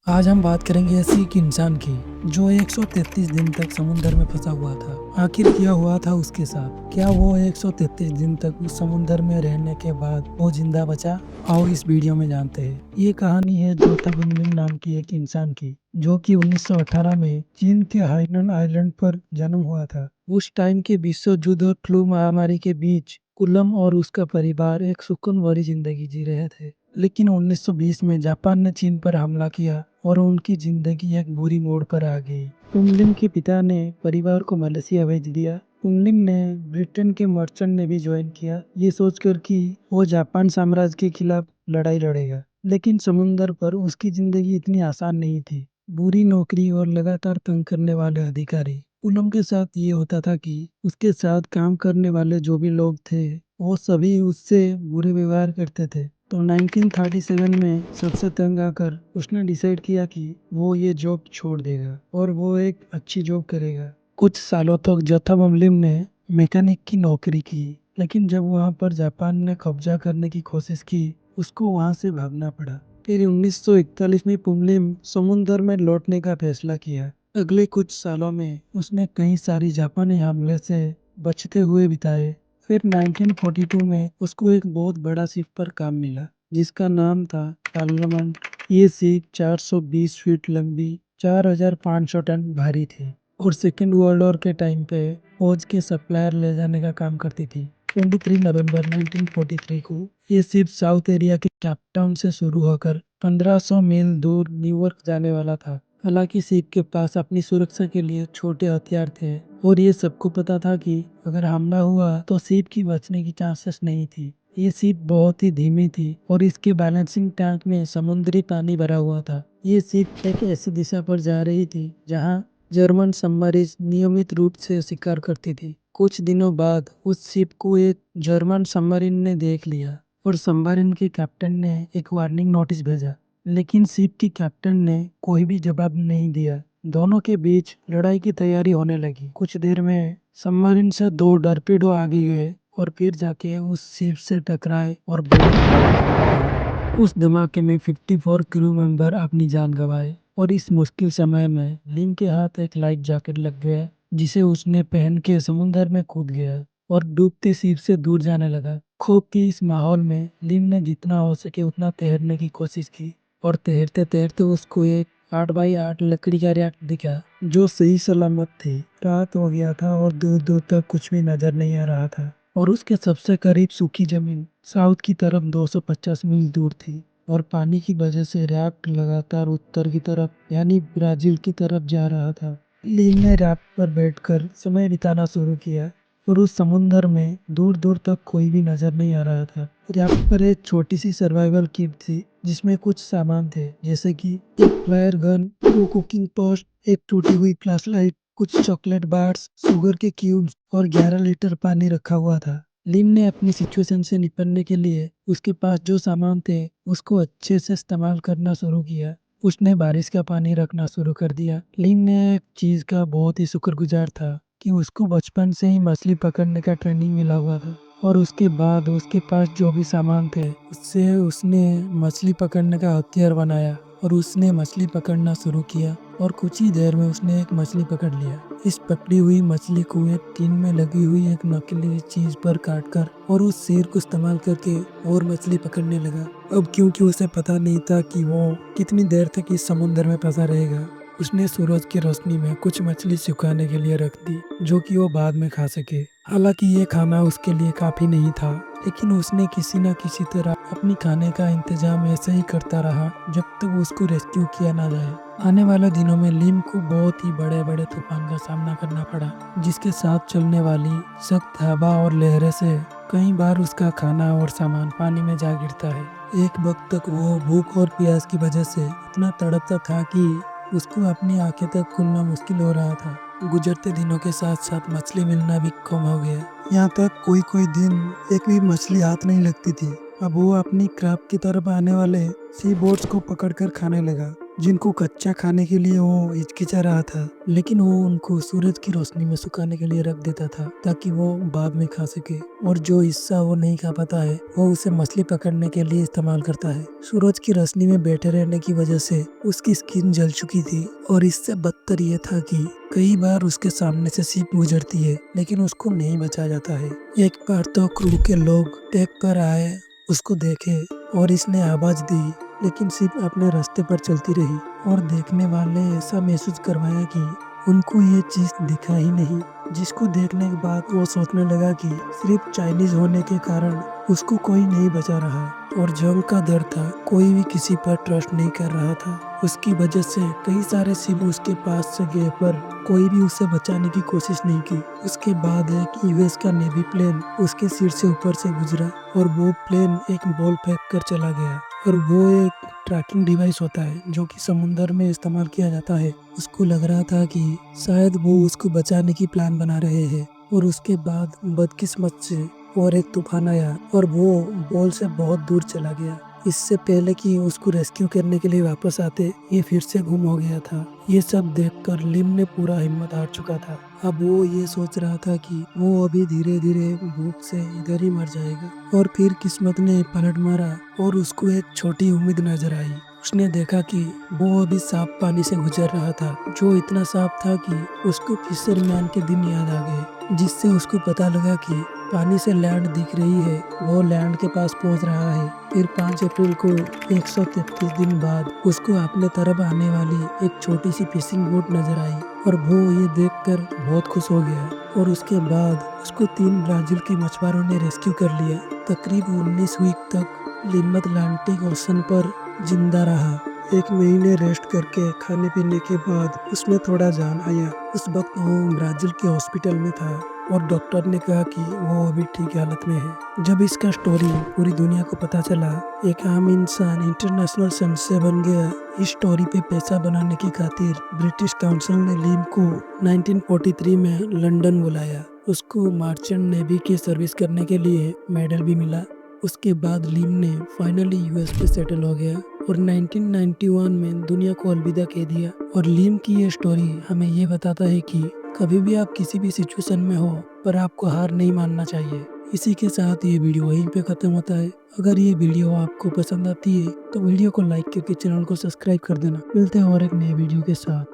आज हम बात करेंगे ऐसी एक इंसान की जो 133 दिन तक समुंदर में फंसा हुआ था। आखिर क्या हुआ था उसके साथ? क्या वो 133 दिन तक उस समुंदर में रहने के बाद वो जिंदा बचा? आओ इस वीडियो में जानते हैं। ये कहानी है जोता बुनमिन नाम की एक इंसान की, जो कि 1918 में चीन के हाइनन आइलैंड पर जन्म हुआ था। उस टाइम के विश्व युद्ध और फ्लू महामारी के बीच कुलम और उसका परिवार एक सुकून भरी जिंदगी जी रहे थे। लेकिन 1920 में जापान ने चीन पर हमला किया और उनकी जिंदगी एक बुरी मोड़ पर आ गई। कुंगलिन के पिता ने परिवार को मलेशिया भेज दिया। कुंगलिन ने ब्रिटेन के मर्चेंट नेवी ज्वाइन किया, ये सोचकर कि वो जापान साम्राज्य के खिलाफ लड़ाई लड़ेगा। लेकिन समुंदर पर उसकी जिंदगी इतनी आसान नहीं थी। बुरी नौकरी और लगातार तंग करने वाले अधिकारी। पूनम के साथ ये होता था कि उसके साथ काम करने वाले जो भी लोग थे वो सभी उससे बुरे व्यवहार करते थे। तो 1937 में सबसे तंग आकर उसने डिसाइड किया कि वो ये जॉब छोड़ देगा और वो एक अच्छी जॉब करेगा। कुछ सालों तक जोथा बमलिम ने मैकेनिक की नौकरी की, लेकिन जब वहां पर जापान ने कब्जा करने की कोशिश की उसको वहां से भागना पड़ा। फिर 1941 में पुमलिम समुंदर में लौटने का फैसला किया। अगले कुछ सालों में उसने कई सारी जापानी हमले से बचते हुए बिताए। फिर 1942 में उसको एक बहुत बड़ा शिप पर काम मिला जिसका नाम था पार्लियामेंट। ये शिप 420 फीट लंबी, 4500 टन भारी थी और सेकेंड वर्ल्ड वॉर के टाइम पे फौज के सप्लायर ले जाने का काम करती थी। 23 नवंबर 1943 को ये शिप साउथ एरिया के कैपटाउन से शुरू होकर 1500 मील दूर न्यूयॉर्क जाने वाला था। हालांकि शिप के पास अपनी सुरक्षा के लिए छोटे हथियार थे और ये सबको पता था कि अगर हमला हुआ तो शिप की बचने की चांसेस नहीं थी। ये शिप बहुत ही धीमी थी और इसके बैलेंसिंग टैंक में समुद्री पानी भरा हुआ था। ये शिप एक ऐसी दिशा पर जा रही थी जहाँ जर्मन सबमरीन नियमित रूप से शिकार करती थी। कुछ दिनों बाद उस शिप को एक जर्मन सबमरीन ने देख लिया और सबमरीन के कैप्टन ने एक वार्निंग नोटिस भेजा, लेकिन शिप के कैप्टन ने कोई भी जवाब नहीं दिया। दोनों के बीच लड़ाई की तैयारी होने लगी। कुछ देर में सबमरीन से दो टॉरपीडो आगे गए और फिर जाके उस शिप से टकराए और बहुत बड़ा उस धमाके में 54 क्रू मेंबर अपनी जान गंवाए। और इस मुश्किल समय में लिम के हाथ एक लाइफ जैकेट लग गया जिसे उसने पहन के समुंदर में कूद गया और डूबते शिप से दूर जाने लगा। खौफ के इस माहौल में लिम ने जितना हो सके उतना तैरने की कोशिश की और तैरते तैरते उसको एक 8x8 लकड़ी का रैक दिखा जो सही सलामत थी। रात हो गया था और दूर दूर तक कुछ भी नजर नहीं आ रहा था और उसके सबसे करीब सूखी जमीन साउथ की तरफ 250 मील दूर थी और पानी की वजह से रैफ्ट लगातार उत्तर की तरफ यानी ब्राजील की तरफ जा रहा था। लीन ने रैफ्ट पर बैठकर समय बिताना शुरू किया और उस समुंदर में दूर दूर तक कोई भी नजर नहीं आ रहा था। रैफ्ट पर एक छोटी सी सर्वाइवल किट थी जिसमें कुछ सामान थे जैसे कि एक फायर गन, 2 कुकिंग पोस्ट, एक टूटी हुई फ्लैश लाइट, कुछ चॉकलेट बार्स, शुगर के क्यूब्स और 11 लीटर पानी रखा हुआ था। लिम ने अपनी सिचुएशन से निपटने के लिए उसके पास जो सामान थे उसको अच्छे से इस्तेमाल करना शुरू किया। उसने बारिश का पानी रखना शुरू कर दिया। लिम ने एक चीज का बहुत ही शुक्रगुजार था कि उसको बचपन से ही मछली पकड़ने का ट्रेनिंग मिला हुआ था और उसके बाद उसके पास जो भी सामान थे उससे उसने मछली पकड़ने का हथियार बनाया और उसने मछली पकड़ना शुरू किया और कुछ ही देर में उसने एक मछली पकड़ लिया। इस पकड़ी हुई मछली को एक टीन में लगी हुई एक नकीली चीज पर काटकर और उस सिर को इस्तेमाल करके और मछली पकड़ने लगा। अब क्योंकि उसे पता नहीं था कि वो कितनी देर तक इस समुद्र में फंसा रहेगा, उसने सूरज की रोशनी में कुछ मछली सुखाने के लिए रख दी जो कि वो बाद में खा सके। हालांकि ये खाना उसके लिए काफी नहीं था, लेकिन उसने किसी न किसी तरह अपनी खाने का इंतजाम ऐसे ही करता रहा जब तक उसको रेस्क्यू किया ना जाए। आने वाले दिनों में लिम को बहुत ही बड़े बड़े तूफान का सामना करना पड़ा जिसके साथ चलने वाली सख्त हवा और लहरें से कई बार उसका खाना और सामान पानी में जा गिरता है। एक वक्त तक वो भूख और प्यास की वजह से इतना तड़पता था कि उसको अपनी आंखें तक खोलना मुश्किल हो रहा था। गुजरते दिनों के साथ साथ मछली मिलना भी कम हो गया। यहाँ तक कोई कोई दिन एक भी मछली हाथ नहीं लगती थी। अब वो अपनी क्राफ्ट की तरफ आने वाले सी बोट्स को पकड़कर खाने लगा। जिनको कच्चा खाने के लिए वो हिचकिचा रहा था, लेकिन वो उनको सूरज की रोशनी में सुखाने के लिए रख देता था ताकि वो बाद में खा सके। और जो हिस्सा वो नहीं खा पाता है वो उसे मछली पकड़ने के लिए इस्तेमाल करता है। सूरज की रोशनी में बैठे रहने की वजह से उसकी स्किन जल चुकी थी और इससे बदतर ये था कि कई बार उसके सामने से शिप गुजरती है लेकिन उसको नहीं बचाया जाता है। एक बार तो क्रू के लोग डेक पर आए, उसको देखे और इसने आवाज दी, लेकिन शिप अपने रास्ते पर चलती रही और देखने वाले ऐसा महसूस करवाया कि उनको ये चीज दिखा ही नहीं। जिसको देखने के बाद वो सोचने लगा कि सिर्फ चाइनीज होने के कारण उसको कोई नहीं बचा रहा और जंग का डर था, कोई भी किसी पर ट्रस्ट नहीं कर रहा था। उसकी वजह से कई सारे शिप उसके पास से गए पर कोई भी उसे बचाने की कोशिश नहीं की। उसके बाद एक यूएस का नेवी प्लेन उसके सिर से ऊपर से गुजरा और वो प्लेन एक बॉल फेंक कर चला गया। और वो एक ट्रैकिंग डिवाइस होता है जो कि समुंदर में इस्तेमाल किया जाता है। उसको लग रहा था कि शायद वो उसको बचाने की प्लान बना रहे हैं। और उसके बाद बदकिस्मत से और एक तूफान आया और वो बॉल से बहुत दूर चला गया। इससे पहले कि उसको रेस्क्यू करने के लिए वापस आते, ये फिर से गुम हो गया था। ये सब देखकर लिम ने पूरा हिम्मत हार चुका था। अब वो ये सोच रहा था कि वो अभी धीरे धीरे भूख से इधर ही मर जाएगा। और फिर किस्मत ने पलट मारा और उसको एक छोटी उम्मीद नजर आई। उसने देखा कि वो अभी साफ पानी से गुजर रहा था, जो इतना साफ था कि उसको फिशरमैन के दिन याद आ गए, जिससे उसको पता लगा कि पानी से लैंड दिख रही है, वो लैंड के पास पहुंच रहा है। फिर 5 अप्रैल को 133 दिन बाद उसको अपने तरफ आने वाली एक छोटी सी फिशिंग बोट नजर आई और वो ये देखकर बहुत खुश हो गया। और उसके बाद उसको 3 ब्राजील के मछुआरों ने रेस्क्यू कर लिया। तकरीबन 19 वीक तक लिम अटलांटिक ओशन पर जिंदा रहा। एक महीने रेस्ट करके खाने पीने के बाद उसमें थोड़ा जान आया। उस वक्त वो ब्राजील के हॉस्पिटल में था और डॉक्टर ने कहा कि वो अभी ठीक हालत में है। जब इसका स्टोरी पूरी दुनिया को पता चला, एक आम इंसान इंटरनेशनल सनसे बन गया। इस स्टोरी पे पैसा बनाने की खातिर ब्रिटिश काउंसिल ने लिम को 1943 में लंदन बुलाया। उसको मर्चेंट नेवी की सर्विस करने के लिए मेडल भी मिला। उसके बाद लिम ने फाइनली यूएस पे सेटल हो गया और 1991 में दुनिया को अलविदा कह दिया। और लिम की ये स्टोरी हमें ये बताता है कि कभी भी आप किसी भी सिचुएशन में हो पर आपको हार नहीं मानना चाहिए। इसी के साथ ये वीडियो वहीं पे खत्म होता है। अगर ये वीडियो आपको पसंद आती है तो वीडियो को लाइक करके चैनल को सब्सक्राइब कर देना। मिलते हैं और एक नए वीडियो के साथ।